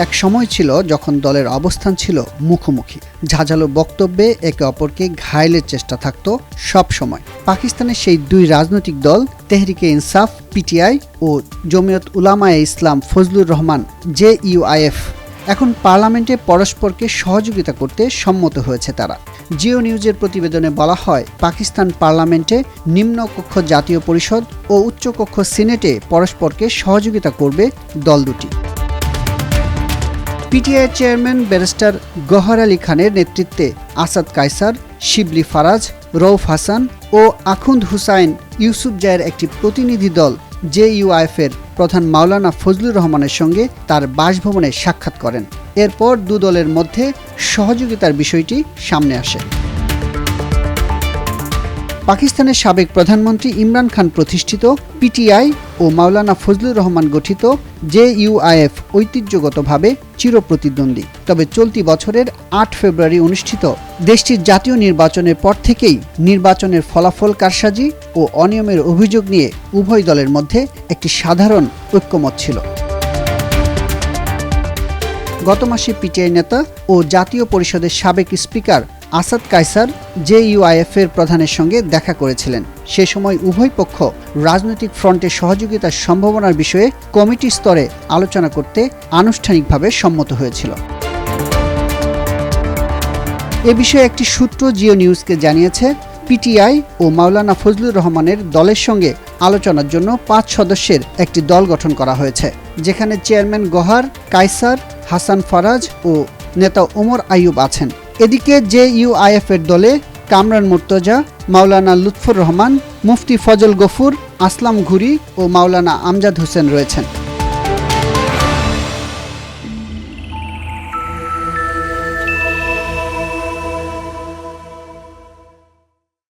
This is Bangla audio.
এক সময় ছিল যখন দলের অবস্থান ছিল মুখোমুখি, ঝাঁঝালো বক্তব্যে একে অপরকে ঘায়েলের চেষ্টা থাকত সব সময়। পাকিস্তানের সেই দুই রাজনৈতিক দল তেহরিকে ইনসাফ পিটিআই ও জমিয়ত উলামায়ে ইসলাম ফজলুর রহমান JUIF এখন পার্লামেন্টে পরস্পরকে সহযোগিতা করতে সম্মত হয়েছে তারা। জিও নিউজের প্রতিবেদনে বলা হয়, পাকিস্তান পার্লামেন্টে নিম্নকক্ষ জাতীয় পরিষদ ও উচ্চকক্ষ সিনেটে পরস্পরকে সহযোগিতা করবে দল দুটি। PTI chairman barrister Gohar Ali খানের নেতৃত্বে আসাদ কায়সার, শিবলি ফারাজ, রউফ হাসান ও আখুন্দ হুসাইন ইউসুফজাইয়ের একটি প্রতিনিধি দল JUIF-এর প্রধান মাওলানা ফজলুর রহমানের সঙ্গে তার বাসভবনে সাক্ষাৎ করেন। এরপর দু দলের মধ্যে সহযোগিতার বিষয়টি সামনে আসে। পাকিস্তানের সাবেক প্রধানমন্ত্রী ইমরান খান প্রতিষ্ঠিত পিটিআই ও মাওলানা ফজলুর রহমান গঠিত JUIF ঐতিহ্যগতভাবে চিরপ্রতিদ্বন্দ্বী। তবে চলতি বছরের 8 ফেব্রুয়ারি অনুষ্ঠিত দেশটির জাতীয় নির্বাচনের পর থেকেই নির্বাচনের ফলাফল কারসাজি ও অনিয়মের অভিযোগ নিয়ে উভয় দলের মধ্যে একটি সাধারণ ঐক্যমত ছিল। গত মাসে পিটিআই নেতা ও জাতীয় পরিষদের সাবেক স্পিকার আসাদ কায়সার JUIF-এর প্রধানের সঙ্গে দেখা করেছিলেন। সে সময় উভয় পক্ষ রাজনৈতিক ফ্রন্টে সহযোগিতার সম্ভাবনার বিষয়ে কমিটি স্তরে আলোচনা করতে আনুষ্ঠানিকভাবে সম্মত হয়েছিল। এ বিষয়ে একটি সূত্র জিও নিউজকে জানিয়েছে, পিটিআই ও মাওলানা ফজলুর রহমানের দলের সঙ্গে আলোচনার জন্য 5 সদস্যের একটি দল গঠন করা হয়েছে, যেখানে চেয়ারম্যান গওহর, কায়সার, হাসান ফারাজ ও নেতা ওমর আইয়ুব আছেন। এদিকে JUIF-এর দলে কামরান মুর্তজা, মাওলানা লুৎফর রহমান, মুফতি ফজল গফুর, আসলাম ঘুরি ও মাওলানা আমজাদ হোসেন রয়েছেন।